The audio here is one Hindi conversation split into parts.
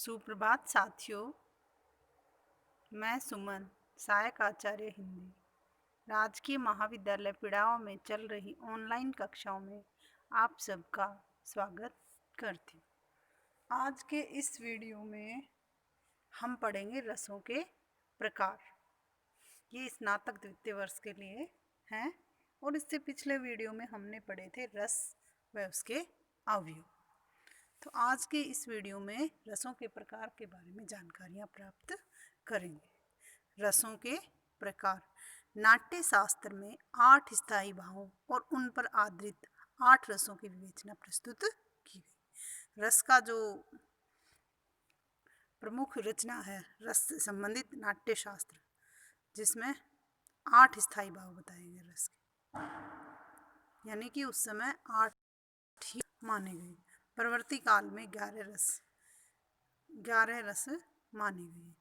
सुप्रभात साथियों, मैं सुमन, सहायक आचार्य हिंदी, राजकीय महाविद्यालय पिड़ावा में चल रही ऑनलाइन कक्षाओं में आप सबका स्वागत करती हूँ। आज के इस वीडियो में हम पढ़ेंगे रसों के प्रकार। ये स्नातक द्वितीय वर्ष के लिए हैं और इससे पिछले वीडियो में हमने पढ़े थे रस व उसके अवयव। तो आज के इस वीडियो में रसों के प्रकार के बारे में जानकारियाँ प्राप्त करेंगे। रसों के प्रकार। नाट्य शास्त्र में 8 स्थायी भावों और उन पर आधारित 8 रसों की विवेचना प्रस्तुत की गई। रस का जो प्रमुख रचना है रस से संबंधित नाट्य शास्त्र, जिसमें 8 स्थायी भाव बताए गए रस के, यानी कि उस समय 8 ही माने गए। परवर्ती काल में 11 रस माने गए,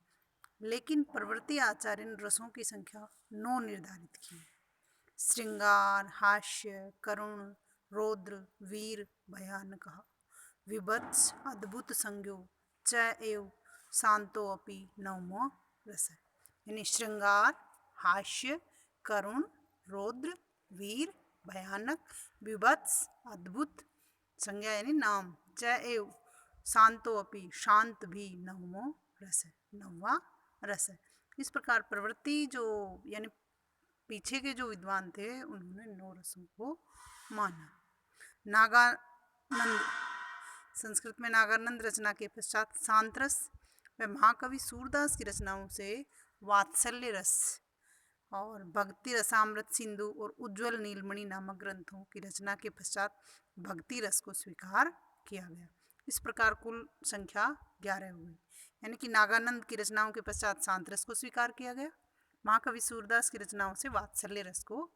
लेकिन परवर्ती आचार्य ने रसों की संख्या 9 निर्धारित की। श्रृंगार, हास्य, करुण, रौद्र, वीर, भयानक, विभत्स, अद्भुत, संज्ञो च एव शांतोऽपि नवमो रस। यानी श्रृंगार, हास्य, करुण, रौद्र, वीर, भयानक, विभत्स, अद्भुत, संज्ञा यानी नाम, च एव शांतोऽपि शांत भी नवमो रस, नौवा रस है। इस प्रकार प्रवृत्ति जो यानी पीछे के जो विद्वान थे उन्होंने 9 रसों को माना। नागानंद, संस्कृत में नागानंद रचना के पश्चात शांत रस व महाकवि सूरदास की रचनाओं से वात्सल्य रस और भक्ति रसामृत सिंधु और उज्ज्वल नीलमणि नामक ग्रंथों की रचना के पश्चात भक्ति रस को स्वीकार किया गया। इस प्रकार कुल संख्या 11 हुई, यानी कि नागानंद की रचनाओं के पश्चात शांत रस को स्वीकार किया गया, महाकवि सूरदास की रचनाओं से वात्सल्य रस को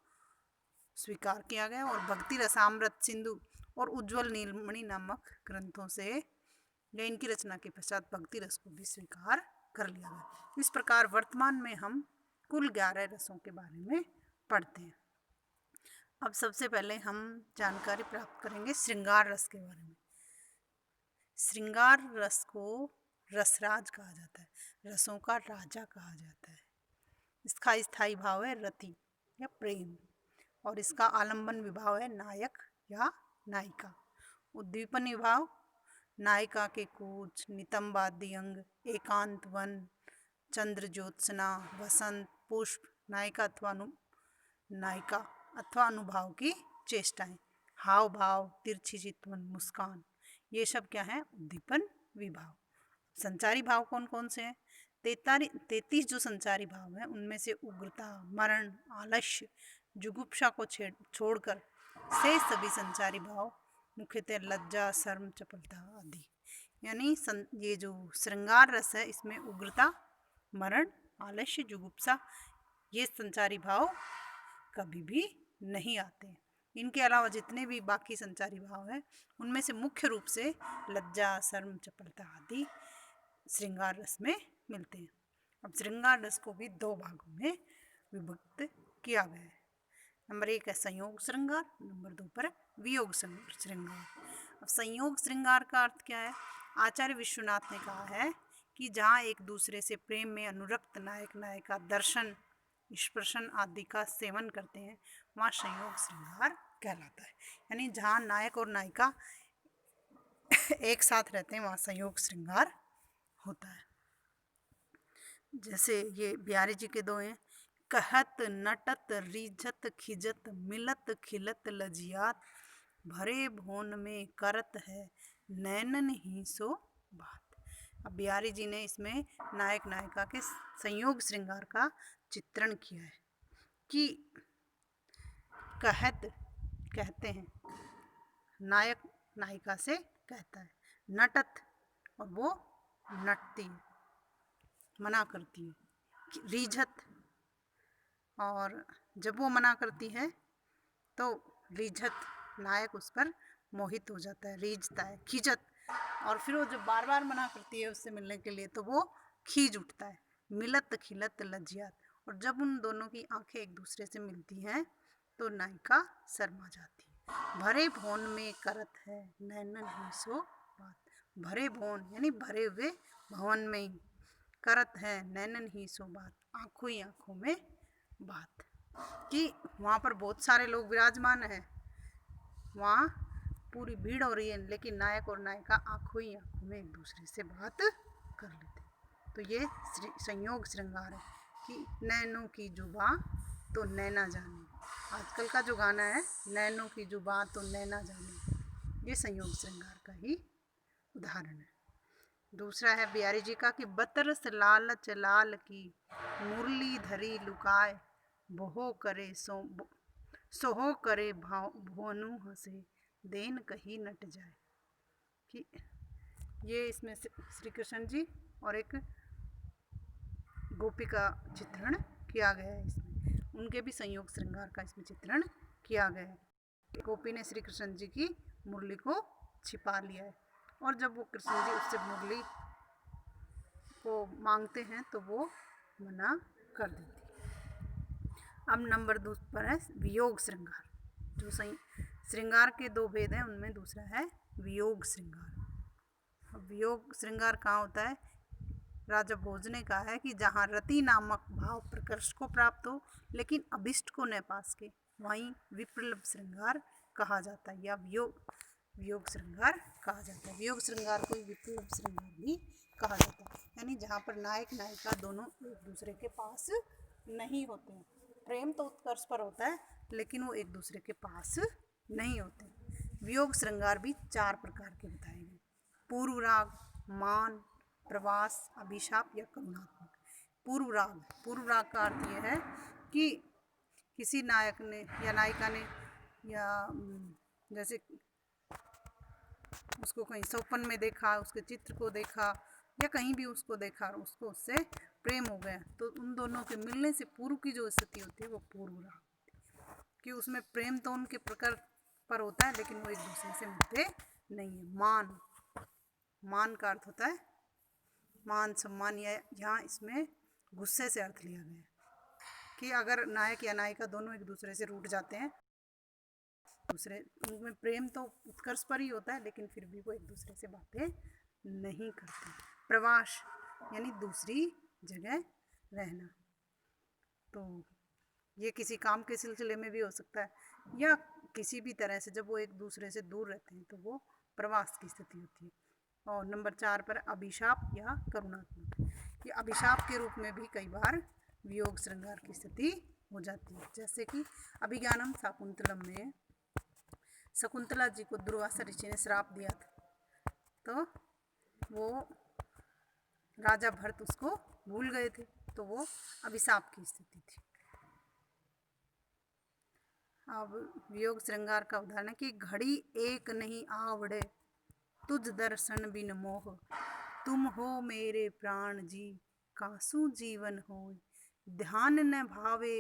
स्वीकार किया गया और भक्ति रसामृत सिंधु और उज्ज्वल नीलमणि नामक ग्रंथों से या इनकी रचना के पश्चात भक्ति रस को भी स्वीकार कर लिया गया। इस प्रकार वर्तमान में हम कुल 11 रसों के बारे में पढ़ते हैं। अब सबसे पहले हम जानकारी प्राप्त करेंगे श्रृंगार रस के बारे में। श्रृंगार रस को रसराज कहा जाता है, रसों का राजा कहा जाता है। इसका स्थायी भाव है रति या प्रेम और इसका आलंबन विभाव है नायक या नायिका। उद्दीपन विभाव नायिका के कूच, नितंबादि अंग, एकांत वन, चंद्र ज्योत्सना, वसंत, पुष्प, नायिका अथवा अनुभाव की चेष्टाएं, हाव भाव, तिरछी चितवन, मुस्कान, ये सब क्या है? उद्दीपन विभाव। संचारी भाव कौन कौन से हैं? 33 जो संचारी भाव हैं उनमें से उग्रता, मरण, आलस्य, जुगुप्सा को छोड़कर से सभी संचारी भाव मुख्यतः लज्जा, शर्म, चपलता आदि। यानी ये जो श्रृंगार रस है इसमें उग्रता, मरण, आलस्य, जुगुप्सा ये संचारी भाव कभी भी नहीं आते। इनके अलावा जितने भी बाकी संचारी भाव हैं उनमें से मुख्य रूप से लज्जा, शर्म, चपलता आदि श्रृंगार रस में मिलते हैं। अब श्रृंगार रस को भी 2 भागों में विभक्त किया गया है। नंबर 1 है संयोग श्रृंगार, नंबर 2 पर वियोग श्रृंगार। अब संयोग श्रृंगार का अर्थ क्या है? आचार्य विश्वनाथ ने कहा है कि जहाँ एक दूसरे से प्रेम में अनुरक्त नायक नायिका दर्शन, स्पर्शन आदि का सेवन करते हैं वहाँ संयोग श्रृंगार कहलाता है। यानी जहाँ नायक और नायिका एक साथ रहते हैं वहाँ संयोग श्रृंगार होता है। जैसे ये बिहारी जी के 2 हैं, कहत नटत रीझत खिजत मिलत खिलत लजियात, भरे भोन में करत है नैनन ही सो बात। अब बिहारी जी ने इसमें नायक नायिका के संयोग श्रृंगार का चित्रण किया है कि कहत कहते हैं, नायक नायिका से कहता है, नटत और वो नटती है, मना करती है, रीझत और जब वो मना करती है तो रीझत नायक उस पर मोहित हो जाता है, रीझता है, खिजत और फिर वो जब बार बार मना करती है उससे मिलने के लिए तो वो खींच उठता है, मिलत खिलत लज्जियात और जब उन दोनों की आंखें एक दूसरे से मिलती हैं तो नायिका शर्मा जाती है। भरे भौन में करत है नैनन ही सो बात, भरे भवन यानी भरे हुए भवन में ही, करत है नैनन ही सो बात, आंखों ही आंखों में बात, कि वहाँ पर बहुत सारे लोग विराजमान हैं, वहाँ पूरी भीड़ हो रही है, लेकिन नायक और नायिका आंखों ही आंखों में एक दूसरे से बात कर लेते। तो ये संयोग श्रृंगार है कि नैनों की जुबा तो नैना जाने। आजकल का जो गाना है नैनों की जुबा तो नैना जाने, ये संयोग श्रृंगार का ही उदाहरण है। दूसरा है बिहारी जी का कि बतरस लालच लाल की, मुरली धरी लुकाए, बोहो करे सोहो करे भुवनु हंसे, देन कहीं नट जाए। कि ये इसमें श्री कृष्ण जी और एक गोपी का चित्रण किया गया है। इसमें उनके भी संयोग श्रृंगार का इसमें चित्रण किया गया है। गोपी ने श्री कृष्ण जी की मुरली को छिपा लिया है, और जब वो कृष्ण जी उससे मुरली को मांगते हैं तो वो मना कर देती है। अब नंबर 2 पर है वियोग श्रृंगार। जो श्रृंगार के 2 भेद हैं, उनमें दूसरा है वियोग श्रृंगार। वियोग श्रृंगार कहाँ होता है? राजा भोज ने कहा है कि जहाँ रति नामक भाव प्रकर्ष को प्राप्त हो लेकिन अभिष्ट को न पास के, वहीं विप्रलभ श्रृंगार कहा जाता है, या वियोग श्रृंगार कहा जाता है। वियोग श्रृंगार को विप्रलभ श्रृंगार भी कहा जाता है, यानी जहाँ पर नायक नायिका दोनों एक दूसरे के पास नहीं होते हैं। प्रेम तो उत्कर्ष पर होता है लेकिन वो एक दूसरे के पास नहीं होते। वियोग श्रृंगार भी 4 प्रकार के बताए गए: पूर्व राग, मान, प्रवास, अभिशाप या करुणात्मक। पूर्व राग का अर्थ यह है कि किसी नायक ने या नायिका ने, या जैसे उसको कहीं सपन में देखा, उसके चित्र को देखा, या कहीं भी उसको देखा और उसको उससे प्रेम हो गया, तो उन दोनों के मिलने से पूर्व की जो स्थिति होती है वो पूर्व राग, कि उसमें प्रेम तो उनके प्रकार पर होता है लेकिन वो एक दूसरे से मिलते नहीं है। मान का अर्थ होता है मान सम्मान, या यहाँ इसमें गुस्से से अर्थ लिया गया है कि अगर नायक या नायिका दोनों एक दूसरे से रूठ जाते हैं, उनमें प्रेम तो उत्कर्ष पर ही होता है लेकिन फिर भी वो एक दूसरे से बातें नहीं करते। प्रवास यानी दूसरी जगह रहना, तो ये किसी काम के सिलसिले में भी हो सकता है, या किसी भी तरह से जब वो एक दूसरे से दूर रहते हैं तो वो प्रवास की स्थिति होती है। और नंबर 4 पर अभिशाप या करुणात्मक। ये अभिशाप के रूप में भी कई बार वियोग श्रृंगार की स्थिति हो जाती है, जैसे कि अभिज्ञानम शाकुंतलम में शकुंतला जी को दुर्वासा ऋषि ने श्राप दिया था, तो वो राजा भरत उसको भूल गए थे, तो वो अभिशाप की स्थिति थी। अब वियोग श्रृंगार का उदाहरण है कि घड़ी एक नहीं आवड़े, तुझ दर्शन बिन मोह, तुम हो मेरे प्राण जी, कासु जीवन होय, ध्यान न भावे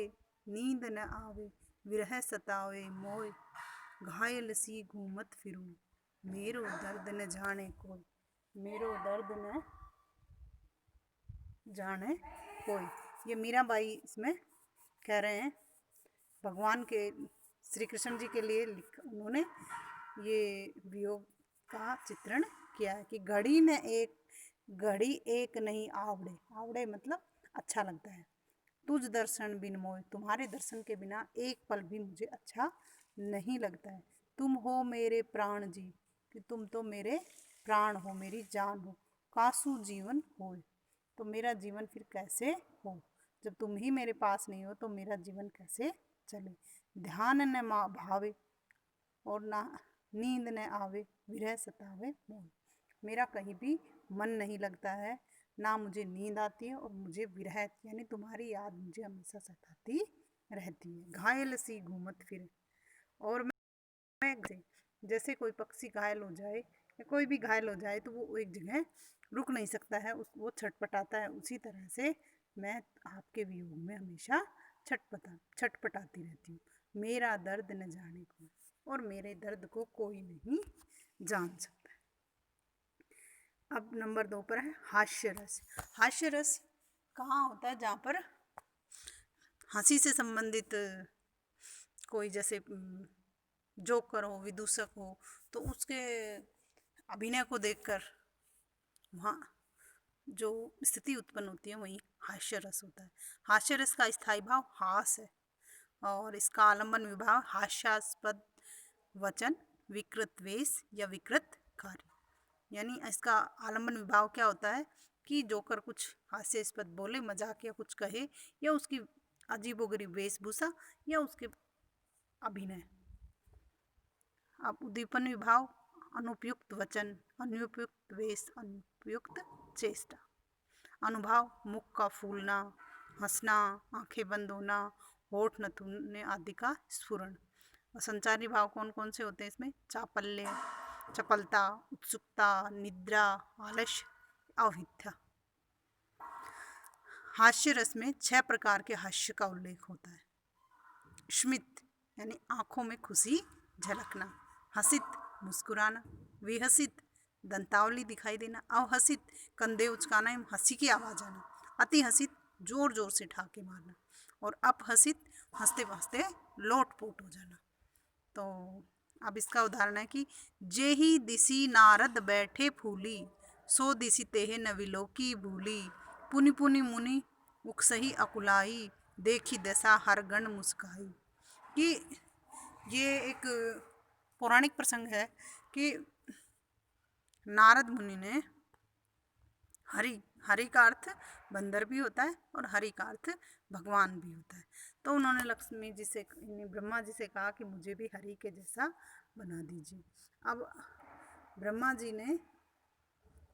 नींद न आवे, विरह सतावे मोय, घायल सी घूमत फिरूं, मेरो दर्द न जाने कोई, मेरो दर्द न जाने कोई। ये मीराबाई इसमें कह रहे हैं, भगवान के श्री कृष्ण जी के लिए उन्होंने ये वियोग का चित्रण किया है कि घड़ी एक नहीं आवड़े मतलब अच्छा लगता है, तुझ दर्शन बिन मोय, तुम्हारे दर्शन के बिना एक पल भी मुझे अच्छा नहीं लगता है, तुम हो मेरे प्राण जी, कि तुम तो मेरे प्राण हो, मेरी जान हो, कासु जीवन होय, तो मेरा जीवन फिर कैसे हो, जब तुम ही मेरे पास नहीं हो तो मेरा जीवन कैसे चले, ध्यान न भावे और ना नींद न आवे, विरह सतावे मोह, मेरा कहीं भी मन नहीं लगता है, ना मुझे नींद आती है और मुझे विरह यानी तुम्हारी याद मुझे हमेशा सताती रहती है, घायल सी घूमत फिरे। और मैं जैसे कोई पक्षी घायल हो जाए या कोई भी घायल हो जाए तो वो एक जगह रुक नहीं सकता है, वो छटपटाता है, उसी तरह से मैं आपके वियोग में हमेशा छटपटाती रहती हूँ, मेरा दर्द न जाने को, और मेरे दर्द को कोई नहीं जान सकता। अब नंबर 2 पर है हास्य रस। हास्य रस कहाँ होता है? जहाँ पर हंसी से संबंधित कोई जैसे जोकर हो, विदूषक हो, तो उसके अभिनय को देखकर वहाँ जो स्थिति उत्पन्न होती है वही हास्य रस होता है। हास्य रस का स्थायी भाव हास है और इसका आलंबन विभाव हास्यास्पद वचन, विकृत वेश या विकृत कार्य। यानी इसका आलंबन विभाव क्या होता है कि जोकर कुछ हास्यास्पद बोले, मजाक या कुछ कहे, या उसकी अजीबोगरीब वेशभूषा या उसके अभिनय। अब उद्दीपन विभाव अनुपयुक्त वचन, अनुपयुक्त वेश, अनुपयुक्त चेष्टा। अनुभाव मुख का फूलना, हंसना, आंखें बंद होना, होठ न थूने आदि का स्फुरण। और संचारी भाव कौन कौन से होते हैं इसमें? चापल्य, चपलता, उत्सुकता, निद्रा, आलस्य, अवहित्या। हास्य रस में 6 प्रकार के हास्य का उल्लेख होता है। स्मित यानी आंखों में खुशी झलकना, हसित मुस्कुराना, विहसित दंतावली दिखाई देना, अवहसित कंधे उचकाना एवं हंसी की आवाज आना, अति हसित जोर जोर से ठाके मारना, और अपहसित हंसते हंसते लोटपोट हो जाना। तो अब इसका उदाहरण है कि जेहि दिसी नारद बैठे फूली, सो दिसी तेहे नविलोकी भूली, पुनि पुनि मुनि उकसही अकुलाई, देखी दशा हर गण मुस्काई। कि ये एक पौराणिक प्रसंग है कि नारद मुनि ने हरि का अर्थ बंदर भी होता है और हरि का अर्थ भगवान भी होता है। तो उन्होंने लक्ष्मी जी से, ब्रह्मा जी से कहा कि मुझे भी हरि के जैसा बना दीजिए। अब ब्रह्मा जी ने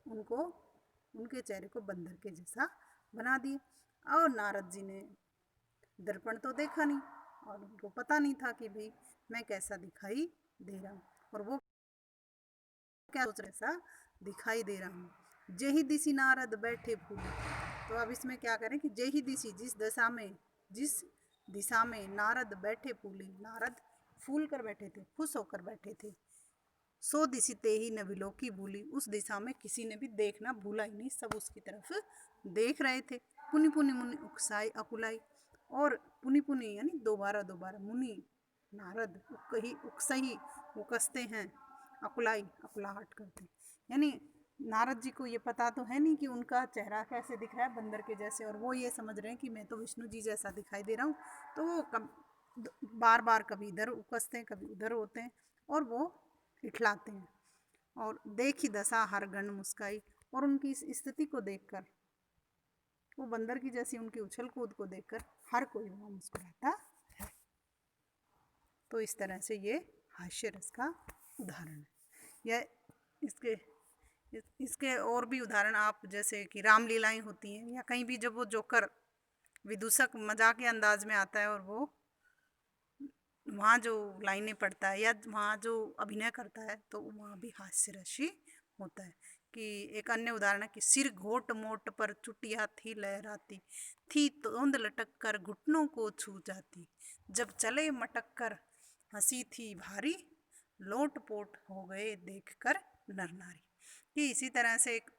उनके चेहरे को बंदर के जैसा बना दिया और नारद जी ने दर्पण तो देखा नहीं और उनको पता नहीं था कि भाई मैं कैसा दिखाई दे रहा हूँ और वो क्या सोच रहे सा दिखाई दे रहा हूँ। जेहि दिशि नारद बैठे फूले। तो अब इसमें क्या करें कि जेहि दिशि, जिस दिशा में नारद बैठे फूली, नारद फूल कर बैठे थे, खुश होकर बैठे थे। सो दिशि ते ही नविलोकी भूली, उस दिशा में किसी ने भी देखना भूला ही नहीं, सब उसकी तरफ देख रहे थे। पुनि पुनि मुनि उकसाई अकुलाई, और पुनि पुनि यानी दोबारा दोबारा, मुनि नारद उकसही उकसते हैं, अकुलाई अकुलाहट करते, यानी नारद जी को ये पता तो है नहीं कि उनका चेहरा कैसे दिख रहा है, बंदर के जैसे, और वो ये समझ रहे हैं कि मैं तो विष्णु जी जैसा दिखाई दे रहा हूँ। तो वो बार बार कभी इधर उकसते हैं कभी उधर होते हैं और वो इठलाते हैं। और देखी दशा हर गण मुस्काई, और उनकी इस स्थिति को देखकर, वो बंदर की जैसी उनकी उछल कूद को देखकर हर कोई वहाँ मुस्कुराता है। तो इस तरह से ये हास्य रस का उदाहरण है। यह इसके और भी उदाहरण आप, जैसे कि रामलीलाएं होती हैं या कहीं भी जब वो जोकर विदूषक मजाक के अंदाज में आता है और वो वहाँ जो लाइनें पढ़ता है या वहाँ जो अभिनय करता है, तो वहाँ भी हास्य रस ही होता है। कि एक अन्य उदाहरण है कि सिर घोट मोट पर चुटिया थी लहराती, थी तोंद लटक कर घुटनों को छू जाती, जब चले मटक कर हंसी थी भारी, लोट पोट हो गए देख कर नर नारी। कि इसी तरह से एक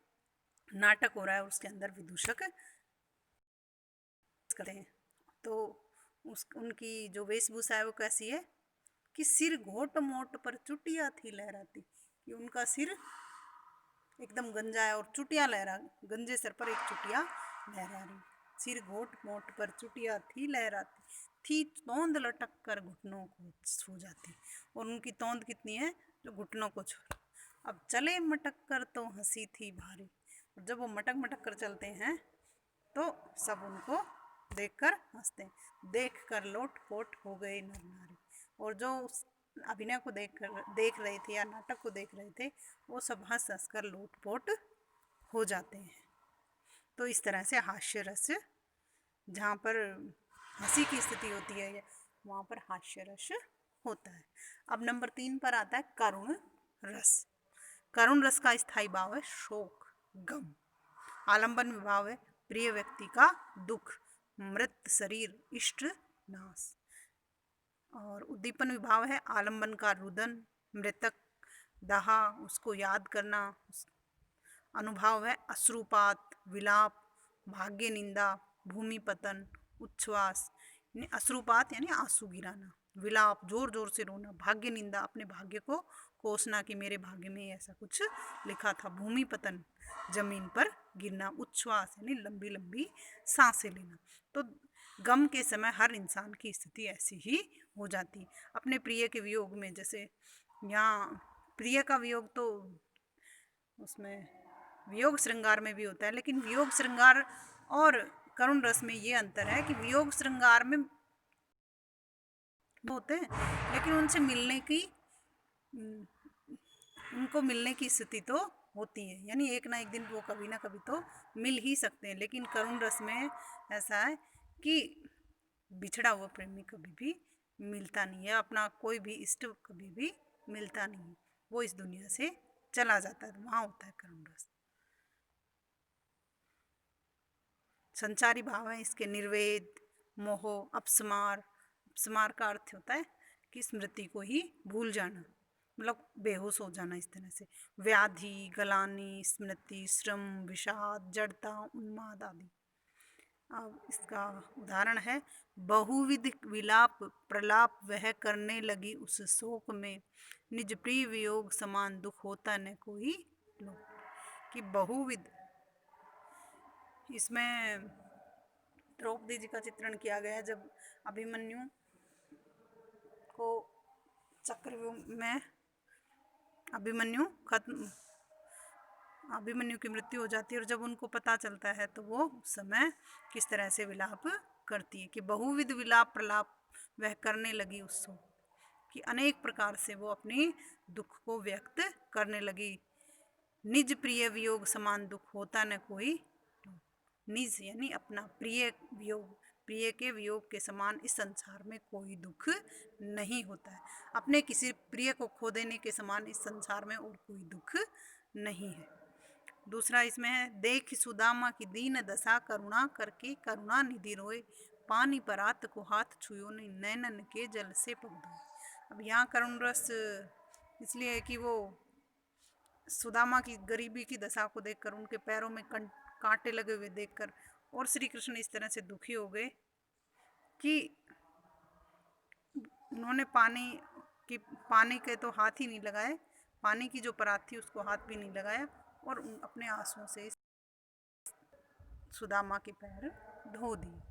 नाटक हो रहा है, उसके अंदर विदूषक करते हैं, तो उनकी जो वेशभूषा है वो कैसी है कि सिर घोट मोट पर चुटिया थी लहराती, कि उनका सिर एकदम गंजा है और चुटिया लहरा, गंजे सर पर एक चुटिया लहरा रही। सिर घोट मोट पर चुटिया थी लहराती, थी तोंद लटक कर घुटनों को छू जाती, और उनकी तोंद कितनी है जो घुटनों को छू। अब चले मटक कर तो हंसी थी भारी, और जब वो मटक मटक कर चलते हैं तो सब उनको देखकर हंसते हैं, देख कर लोट पोट हो गए नर नारी। और जो उस अभिनय को देख रहे थे या नाटक को देख रहे थे, वो सब हंस हंस कर लोट पोट हो जाते हैं। तो इस तरह से हास्य रस, जहाँ पर हंसी की स्थिति होती है वहाँ पर हास्य रस होता है। अब नंबर 3 पर आता है करुण रस। करुण रस का स्थायी भाव है शोक, गम। आलंबन विभाव है प्रिय व्यक्ति का दुख, मृत शरीर, इष्ट नाश। और उद्दीपन विभाव है आलंबन का रुदन, मृतक, दाहा, उसको याद करना। अनुभाव है अश्रुपात, विलाप, भाग्य निंदा, भूमि पतन, उच्छ्वास। अश्रुपात यानी आंसू गिराना, विलाप जोर जोर से रोना, भाग्य निंदा अपने भाग्य को कोसना कि मेरे भाग्य में ऐसा कुछ लिखा था। भूमि पतन, जमीन पर गिरना। उच्छ्वास यानी लंबी लंबी सांसें लेना। तो गम के समय हर इंसान की स्थिति ऐसी ही हो जाती। अपने प्रिय के वियोग में, जैसे यहाँ प्रिय का वियोग तो उसमें वियोग श्रृंगार में भी होता है, लेकिन वियोग श्रृंगार और करुण रस में ये अंतर है कि वियोग श्रृंगार में होते हैं, लेकिन उनसे मिलने की उनको मिलने की स्थिति तो होती है, यानी एक ना एक दिन वो कभी ना कभी तो मिल ही सकते हैं। लेकिन करुण रस में ऐसा है कि बिछड़ा हुआ प्रेमी कभी भी मिलता नहीं है, अपना कोई भी इष्ट कभी भी मिलता नहीं है, वो इस दुनिया से चला जाता है, वहाँ होता है करुण रस। संचारी भाव है इसके निर्वेद, मोह, अपस्मार। अपस्मार का अर्थ होता है कि स्मृति को ही भूल जाना, मतलब बेहोश हो जाना इस तरह से। व्याधि, गलानी, स्मृति, श्रम, विषाद, जड़ता, उन्माद आदि। अब इसका उदाहरण है, बहुविध विलाप प्रलाप वह करने लगी उस शोक में, निज प्रिय वियोग समान दुख होता न कोई लोक। कि बहुविध, इसमें द्रौपदी जी का चित्रण किया गया है। जब अभिमन्यु को चक्रव्यूह में अभिमन्यु की मृत्यु हो जाती है, और जब उनको पता चलता है तो वो उस समय किस तरह से विलाप करती है कि बहुविध विलाप प्रलाप वह करने लगी उसको, कि अनेक प्रकार से वो अपनी दुख को व्यक्त करने लगी। निज प्रिय वियोग समान दुख होता न कोई। निज यानी अपना, प्रिय वियोग, प्रिय के वियोग के समान इस संसार में कोई दुख नहीं होता है। अपने किसी प्रिय को खो देने के समान इस संसार में और कोई दुख नहीं है। दूसरा इसमें है, देख सुदामा की दीन दशा करुणा करके करुणा निधि रोए, पानी परात को हाथ छुयो नहीं, नैनन के जल से पग धोए। अब यहाँ करुण रस इसलिए है कि वो सुदामा की गरीबी की दशा को देखकर, उनके पैरों में कांटे लगे हुए देखकर, और श्री कृष्ण इस तरह से दुखी हो गए कि उन्होंने पानी के तो हाथ ही नहीं लगाए, पानी की जो परात थी उसको हाथ भी नहीं लगाया, और अपने आंसुओं से सुदामा के पैर धो दिए।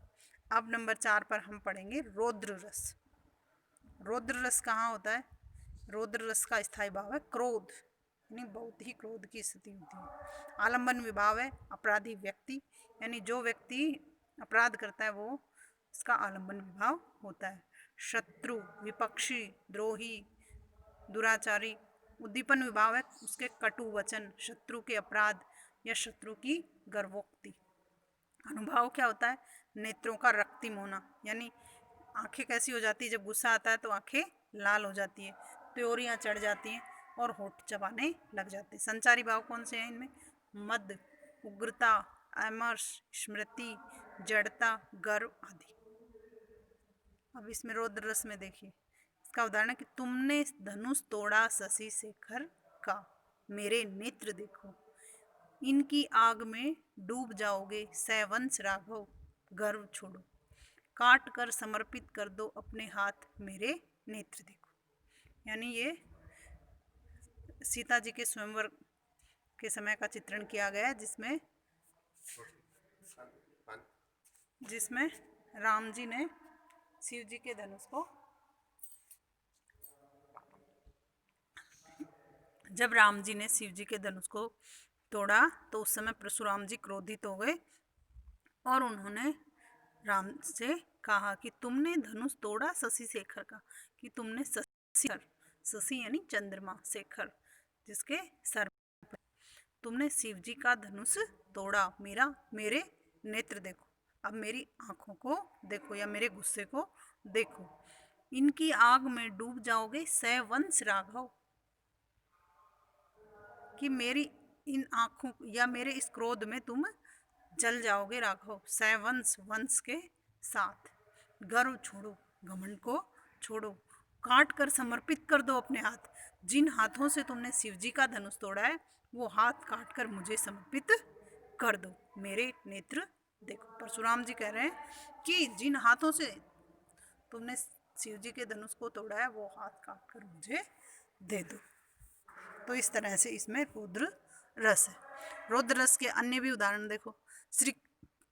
अब नंबर 4 पर हम पढ़ेंगे रौद्र रस। रौद्र रस कहाँ होता है? रौद्र रस का स्थायी भाव है क्रोध, यानी बहुत ही क्रोध की स्थिति होती है। आलंबन विभाव है अपराधी व्यक्ति, यानी जो व्यक्ति अपराध करता है वो, इसका आलंबन विभाव होता है। शत्रु, विपक्षी, द्रोही, दुराचारी। उद्दीपन विभाव है उसके कटु वचन, शत्रु के अपराध या शत्रु की गर्वोक्ति। अनुभाव क्या होता है? नेत्रों का रक्तिम होना, यानी आंखें कैसी हो जाती है जब गुस्सा आता है, तो आंखें लाल हो जाती है, त्योरियां चढ़ जाती हैं और होठ चबाने लग जाते हैं। संचारी भाव कौन से हैं इनमें? मद, उग्रता, अमर्ष, स्मृति, जड़ता, गर्व आदि। अब इसमें रौद्र रस में देखिए, इसका उदाहरण है कि तुमने धनुष तोड़ा शशि शेखर का, मेरे नेत्र देखो, इनकी आग में डूब जाओगे सैवंश राघव, गर्व छोड़ो, काट कर समर्पित कर दो अपने हाथ, मेरे नेत्र देखो। यानी ये सीता जी के स्वयंवर के समय का चित्रण किया गया है, जिसमें राम जी ने शिव जी के धनुष को, जब राम जी ने शिव जी के धनुष को तोड़ा तो उस समय परशुराम जी क्रोधित हो गए और उन्होंने राम से कहा कि तुमने धनुष तोड़ा शशि शेखर का, कि तुमने शशि यानी चंद्रमा, शेखर जिसके सर पर, तुमने शिव जी का धनुष तोड़ा, मेरे नेत्र देखो, अब मेरी आंखों को देखो या मेरे गुस्से को देखो, इनकी आग में डूब जाओगे सैवंश राघव, कि मेरी इन आंखों या मेरे इस क्रोध में तुम जल जाओगे राघव, सैवंश वंश के साथ। गर्व छोड़ो, घमंड को छोड़ो, काट कर समर्पित कर दो अपने हाथ, जिन हाथों से तुमने शिव जी का धनुष तोड़ा है वो हाथ काट कर मुझे समर्पित कर दो, मेरे नेत्र देखो। परशुराम जी कह रहे हैं कि जिन हाथों से तुमने शिव जी के धनुष को तोड़ा है वो हाथ काट कर मुझे दे दो। तो इस तरह से इसमें रौद्र रस है। रौद्र रस के अन्य भी उदाहरण देखो।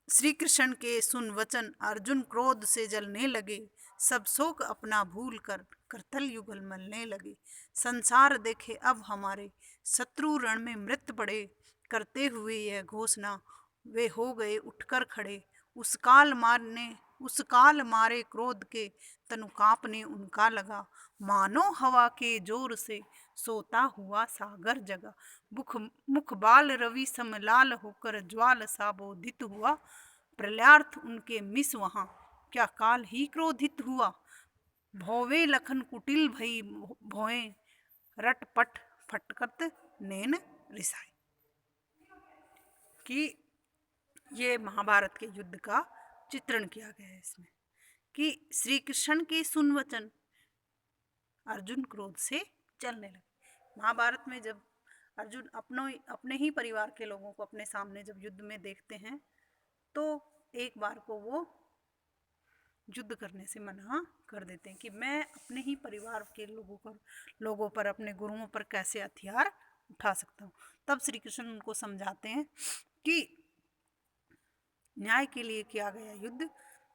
श्री कृष्ण के सुन वचन अर्जुन क्रोध से जलने लगे, सब शोक अपना भूल कर करतल युगल मलने लगे। संसार देखे अब हमारे शत्रु रण में मृत पड़े, करते हुए यह घोषणा वे हो गए उठकर खड़े। उस काल मारे क्रोध के तनु कांपने उनका लगा, मानो हवा के जोर से सोता हुआ सागर जगा। मुख बाल रवि समलाल होकर ज्वाल सा बोधित हुआ, प्रलयार्थ उनके मिस वहां क्या काल ही क्रोधित हुआ। भौवे लखन कुटिल भई भोए, रटपट फटकत नैन रिसाई। कि ये महाभारत के युद्ध का चित्रण किया गया है इसमें, कि श्री कृष्ण के सुन वचन अर्जुन क्रोध से चलने लगे। महाभारत में जब अर्जुन अपने ही परिवार के लोगों को अपने सामने जब युद्ध में देखते हैं तो एक बार को वो युद्ध करने से मना कर देते हैं कि मैं अपने ही परिवार के लोगों पर अपने गुरुओं पर कैसे हथियार उठा सकता हूँ। तब श्री कृष्ण उनको समझाते हैं कि न्याय के लिए किया गया युद्ध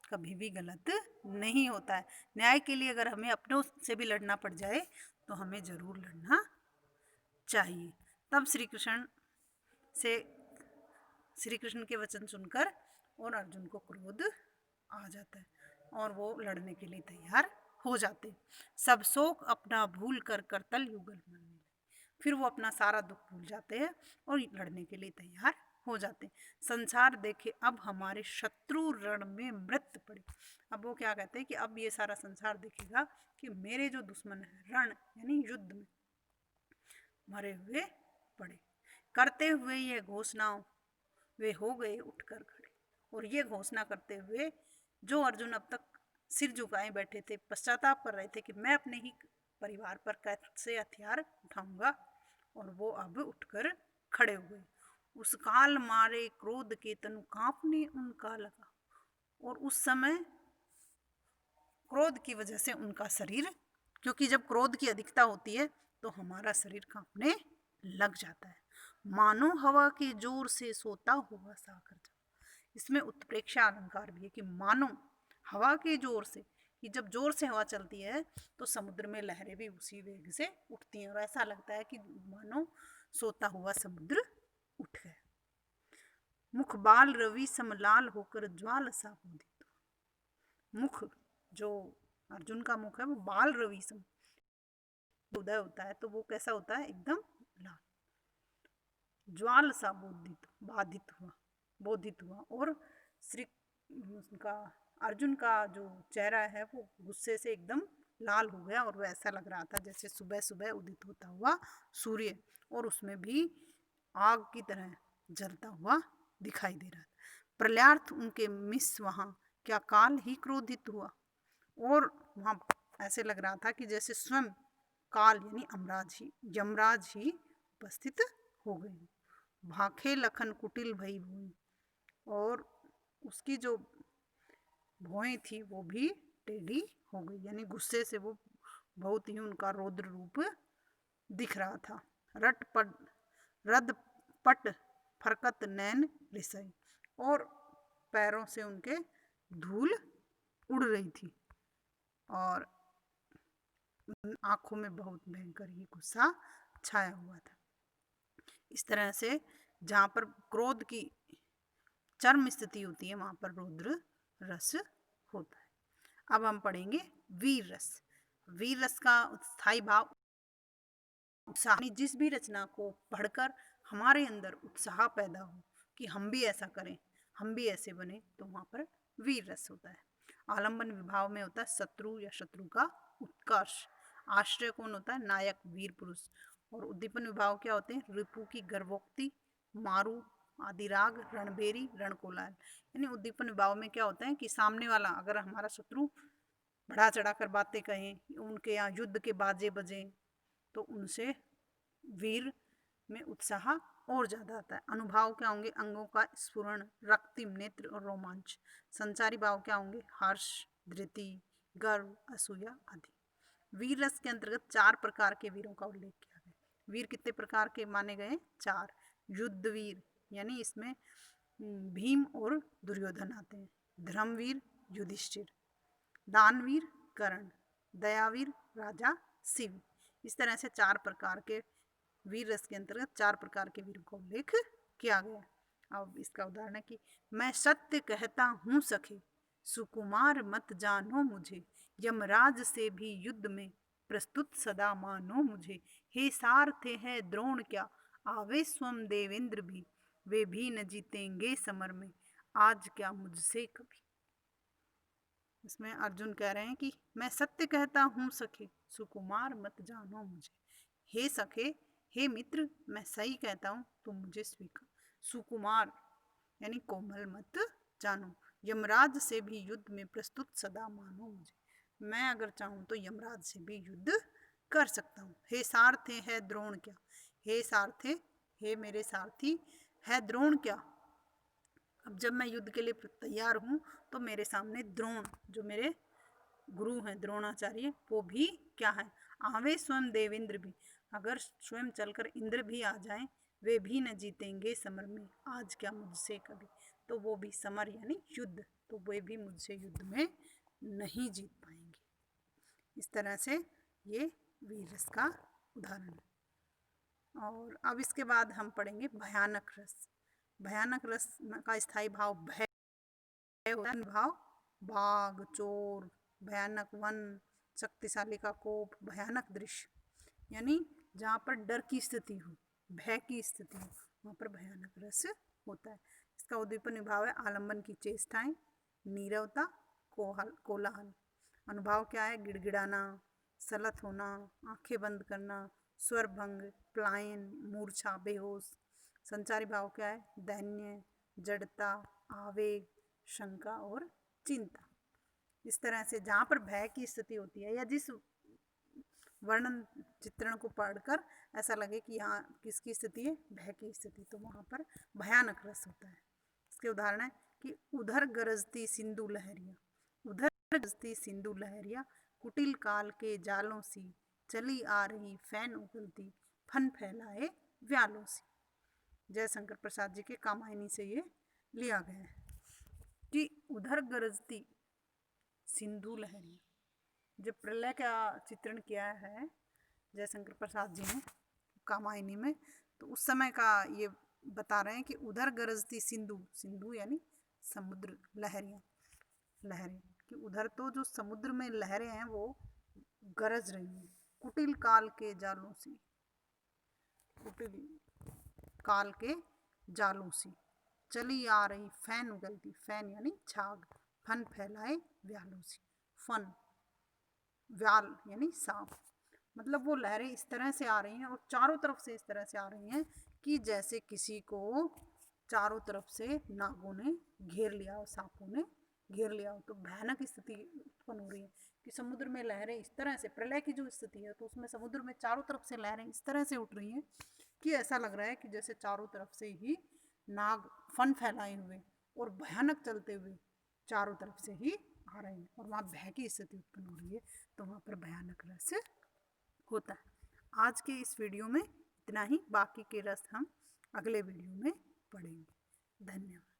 कभी भी गलत नहीं होता है। न्याय के लिए अगर हमें अपनों से भी लड़ना पड़ जाए तो हमें जरूर लड़ना चाहिए। तब श्री कृष्ण के वचन सुनकर और अर्जुन को क्रोध आ जाता है और वो लड़ने के लिए तैयार हो जाते। सब शोक अपना भूल कर करतल युगल मलने, फिर वो अपना सारा दुख भूल जाते हैं और लड़ने के लिए तैयार हो जाते। संसार देखे अब हमारे शत्रु रण में मृत पड़े। अब वो क्या कहते हैं कि अब ये सारा संसार देखेगा कि मेरे जो दुश्मन है रण यानी युद्ध में मरे हुए पड़े, करते हुए ये घोषणाओं वे हो गए उठकर खड़े। और ये घोषणा करते हुए जो अर्जुन अब तक सिर झुकाए बैठे थे, पश्चाताप कर रहे थे कि मैं अपने ही परिवार पर कैसे हथियार उठाऊंगा, और वो अब उठकर खड़े हुए। उस काल मारे क्रोध के तनु कांपने उनका लगा, और उस समय क्रोध की वजह से उनका शरीर, क्योंकि जब क्रोध की अधिकता होती है तो हमारा शरीर कांपने लग जाता है, मानो हवा के जोर से सोता हुआ सागर। इसमें उत्प्रेक्षा अलंकार भी है कि मानो हवा के जोर से, कि जब जोर से हवा चलती है तो समुद्र में लहरें भी उसी वेग से उठती हैं और ऐसा लगता है कि मानो सोता हुआ समुद्र उठ गया। मुख बाल रवि समलाल होकर ज्वाल सा बोधित। मुख जो अर्जुन का मुख है वो बाल रवि सम उदय होता है तो वो कैसा होता है, एकदम लाल, ज्वाल सा बोधित हुआ। और श्री का अर्जुन का जो चेहरा है वो गुस्से से एकदम लाल हो गया और वो ऐसा लग रहा था जैसे सुबह सुबह उदित होता हुआ सूर्य, और उसमें भी आग की तरह जलता हुआ दिखाई दे रहा था। प्रलयार्थ उनके मिस वहां क्या काल ही क्रोधित हुआ, और वहां ऐसे लग रहा था कि जैसे स्वयं काल यानी यमराज ही उपस्थित हो गए। भाखे लखन कुटिल भई भूमि, और उसकी जो भौएं थी वो भी टेढ़ी हो गई, यानी गुस्से से वो बहुत ही उनका रौद्र रूप दिख रहा था। रद पट फरकत नैन रिसई, और पैरों से उनके धूल उड़ रही थी और आंखों में बहुत भयंकर ही गुस्सा छाया हुआ था। इस तरह से जहाँ पर क्रोध की चरम स्थिति होती है वहाँ पर रौद्र रस होता है। अब हम पढ़ेंगे वीर रस। वीर रस का स्थायी भाव उत्साह, जिस भी रचना को पढ़कर हमारे अंदर उत्साह पैदा हो कि हम भी ऐसा करें, हम भी ऐसे बने, तो वहाँ पर वीर रस होता है। आलंबन विभाव में होता है शत्रु या शत्रु का उत्कर्ष। आश्रय कौन होता है, नायक वीर पुरुष। और उद्दीपन विभाव क्या होते हैं, रिपु की गर्भोक्ति, मारु आदि राग, रणबेरी, रणकोलाल। यानी उद्दीपन विभाव में क्या होता है कि सामने वाला अगर हमारा शत्रु बढ़ा चढ़ा कर बातें कहें, उनके यहाँ युद्ध के बाजे बजे, तो उनसे वीर में उत्साह और ज़्यादा आता है। अनुभाव क्या होंगे, अंगों का स्फुरण, रक्तिम नेत्र और रोमांच। संचारी भाव क्या होंगे, हर्ष, धृति, गर्व, असूया आदि। वीर रस के अंतर्गत 4 प्रकार के वीरों का उल्लेख किया गया। वीर कितने प्रकार के माने गए? 4। युद्धवीर यानी इसमें भीम और दुर्योधन आते हैं। धर्मवीर युधिष्ठिर, दानवीर कर्ण, दयावीर राजा शिव। इस तरह से 4 प्रकार के वीर रस के अंतर्गत 4 प्रकार के वीर का उल्लेख किया गया। अब इसका उदाहरण है कि मैं सत्य कहता हूँ सखे, सुकुमार मत जानो मुझे, यमराज से भी युद्ध में प्रस्तुत सदा मानो मुझे। हे सारथे है द्रोण क्या, आवे स्वयं देवेंद्र भी, वे भी न जीतेंगे समर में, आज क्या मुझसे कभी। इसमें अर्जुन कह रहे हैं कि मैं सत्य कहता हूँ सखे, सुकुमार मत जानो मुझे। हे सखे, हे मित्र, मैं सही कहता हूँ, तुम मुझे स्वीकार। सुकुमार यानी कोमल मत जानो, यमराज से भी युद्ध में प्रस्तुत सदा मानो मुझे। मैं अगर चाहूँ तो यमराज से भी युद्ध कर सकता हूँ। हे सारथे है द्रोण क्या, हे सारथे, हे मेरे सारथी, है द्रोण क्या। अब जब मैं युद्ध के लिए तैयार हूँ तो मेरे सामने द्रोण जो मेरे गुरु हैं द्रोणाचार्य वो भी क्या है, आवे स्वयं देवेंद्र भी, अगर स्वयं चलकर इंद्र भी आ जाएं वे भी न जीतेंगे समर में, आज क्या मुझसे कभी। तो वो भी समर यानी युद्ध, तो वे भी मुझसे युद्ध में नहीं जीत पाएंगे। इस तरह से ये वीर रस का उदाहरण है। और अब इसके बाद हम पढ़ेंगे भयानक रस। भयानक रस का स्थायी भाव भय होता है। भाव बाघ, चोर, भयानक वन, शक्तिशाली का कोप, भयानक दृश्य यानी जहाँ पर डर की स्थिति हो, भय की स्थिति हो, वहाँ पर भयानक रस होता है। इसका उद्दीपन विभाव है आलंबन की चेष्टाएं, नीरवता, कोलाहल। अनुभाव क्या है? गिड़गिड़ाना, सलत होना, आंखें बंद करना, स्वर भंग, पलायन, मूर्छा, बेहोश। संचारी भाव क्या है? दैन्य, जड़ता, आवेग, शंका और चिंता। इस तरह से जहाँ पर भय की स्थिति होती है या जिस वर्णन चित्रण को पढ़कर ऐसा लगे कि यहाँ किसकी स्थिति है? भय की स्थिति, तो वहाँ पर भयानक रस होता है। इसके उदाहरण है कि उधर गरजती सिंधु लहरिया, उधर गरजती सिंधु लहरिया, कुटिल काल के जालों सी, चली आ रही फैन उगलती, फन फैलाए व्यालों सी। जयशंकर प्रसाद जी के कामायनी से ये लिया गया है कि उधर गरजती सिंधु लहरिया, जब प्रलय का चित्रण किया है जयशंकर प्रसाद जी ने कामायनी में, तो उस समय का ये बता रहे हैं कि उधर गरजती सिंधु, सिंधु यानी समुद्र, लहरें कि उधर तो जो समुद्र में लहरें हैं वो गरज रही हैं। कुटिल काल के जालों से, कुटिल काल के जालों से, चली आ रही फैन उगलती, फैन यानी छाग, फन फैलाए व्यालों से, फन व्याल यानी सांप, मतलब वो लहरें इस तरह से आ रही हैं और चारों तरफ से इस तरह से आ रही हैं कि जैसे किसी को चारों तरफ से नागों ने घेर लिया हो, सांपों ने घेर लिया हो। तो भयानक स्थिति उत्पन्न हो रही है कि समुद्र में लहरें इस तरह से, प्रलय की जो स्थिति है तो उसमें समुद्र में चारों तरफ से लहरें इस तरह से उठ रही हैं कि ऐसा लग रहा है कि जैसे चारों तरफ से ही नाग फन फैलाए हुए और भयानक चलते हुए चारों तरफ से ही आ रहे हैं और वहाँ भय की स्थिति उत्पन्न हो रही है, तो वहाँ पर भयानक रस होता है। आज के इस वीडियो में इतना ही, बाकी के रस हम अगले वीडियो में पढ़ेंगे। धन्यवाद।